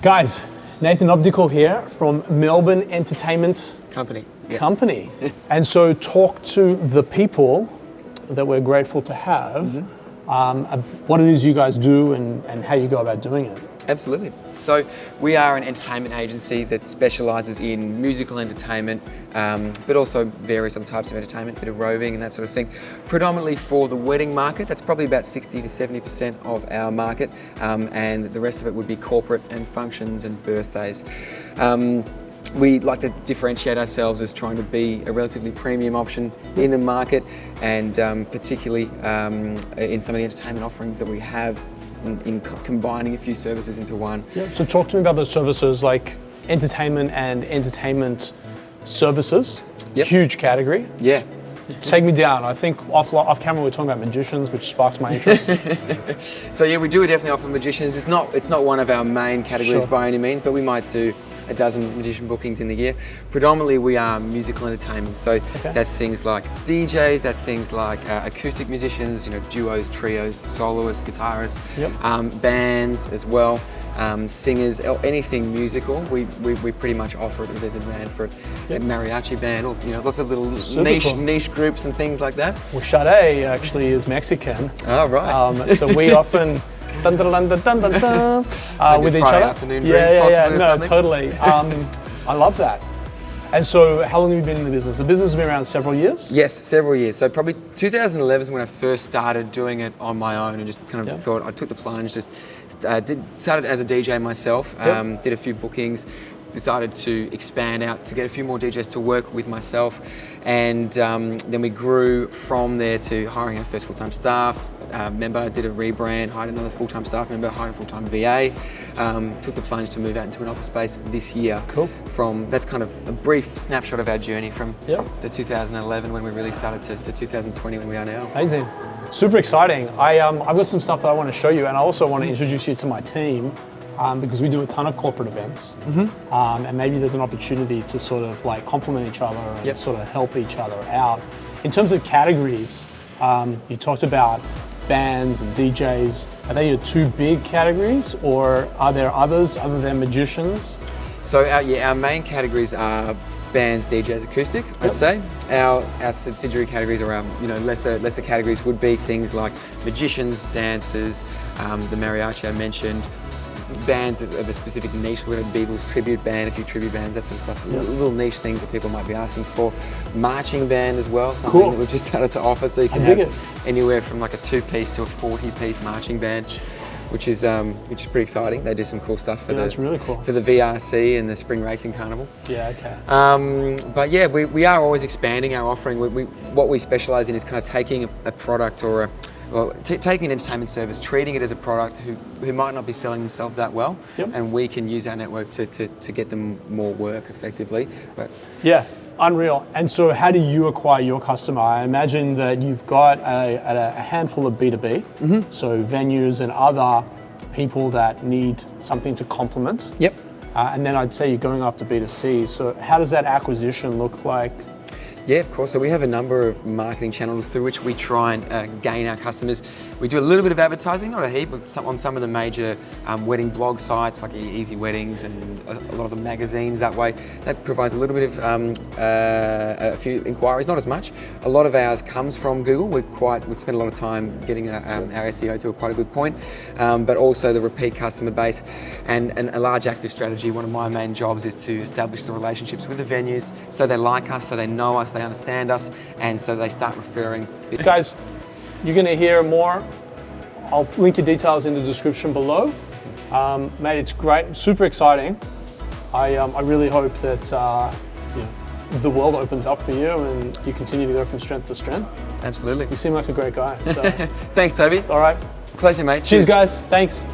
Guys, Nathan Optical here from Melbourne Entertainment Company. And so talk to the people that we're grateful to have, what it is you guys do and how you go about doing it. Absolutely. So we are an entertainment agency that specialises in musical entertainment, but also various other types of entertainment, a bit of roving and that sort of thing. Predominantly for the wedding market, that's probably about 60 to 70% of our market, and the rest of it would be corporate and functions and birthdays. We like to differentiate ourselves as trying to be a relatively premium option in the market, and particularly in some of the entertainment offerings that we have in combining a few services into one. Yeah. So talk to me about those services like entertainment and entertainment services. Yep. Huge category. Yeah. Take me down. I think off camera we're talking about magicians, which sparks my interest. So yeah, we do definitely offer magicians. It's not one of our main categories by any means, but we might do a dozen magician bookings in the year. Predominantly we are musical entertainment, so that's things like DJs, that's things like acoustic musicians, duos, trios, soloists, guitarists, bands as well, singers, anything musical. We pretty much offer it if there's a demand for it. A mariachi band, lots of little niche groups and things like that. Well, Sade actually is Mexican. Oh, right. So we often with each other. Afternoon drinks, possibly. No, totally. I love that. And so, how long have you been in the business? The business has been around several years? Yes, several years. So probably 2011 is when I first started doing it on my own, and just kind of thought, I took the plunge, just started as a DJ myself, did a few bookings, decided to expand out to get a few more DJs to work with myself, and then we grew from there to hiring our first full-time staff member, did a rebrand, hired another full-time staff member, hired a full-time VA, took the plunge to move out into an office space this year. Cool. That's kind of a brief snapshot of our journey from the 2011 when we really started to 2020 when we are now. Amazing. Super exciting. I've got some stuff that I want to show you, and I also want to introduce you to my team. Because we do a ton of corporate events, and maybe there's an opportunity to sort of like complement each other and sort of help each other out. In terms of categories, you talked about bands and DJs. Are they your two big categories, or are there others other than magicians? So our main categories are bands, DJs, acoustic, I'd say. Our subsidiary categories, or our lesser categories, would be things like magicians, dancers, the mariachi I mentioned, bands of a specific niche. We're a Beatles tribute band, a few tribute bands, that sort of stuff. Little niche things that people might be asking for. Marching band as well, something that we've just started to offer. So you can have anywhere from like a 2-piece to a 40-piece marching band, which is pretty exciting. They do some cool stuff for that's really cool. For the VRC and the Spring Racing Carnival. Yeah, okay. But yeah, we are always expanding our offering. What we specialise in is kind of taking a product or taking an entertainment service, treating it as a product who might not be selling themselves that well, and we can use our network to get them more work effectively. Yeah, unreal. And so how do you acquire your customer? I imagine that you've got a handful of B2B, so venues and other people that need something to complement. Yep. And then I'd say you're going after B2C. So how does that acquisition look like? Yeah, of course. So we have a number of marketing channels through which we try and gain our customers. We do a little bit of advertising, not a heap, but on some of the major wedding blog sites like Easy Weddings and a lot of the magazines that way. That provides a little bit of a few inquiries, not as much. A lot of ours comes from Google. We've spent a lot of time getting our SEO to quite a good point, but also the repeat customer base and a large active strategy. One of my main jobs is to establish the relationships with the venues so they like us, so they know us, they understand us, and so they start referring. Guys, you're going to hear more. I'll link your details in the description below. Mate, it's great, super exciting. I really hope that the world opens up for you and you continue to go from strength to strength. Absolutely. You seem like a great guy. So. Thanks, Toby. All right. Pleasure, mate. Cheers, guys. Thanks.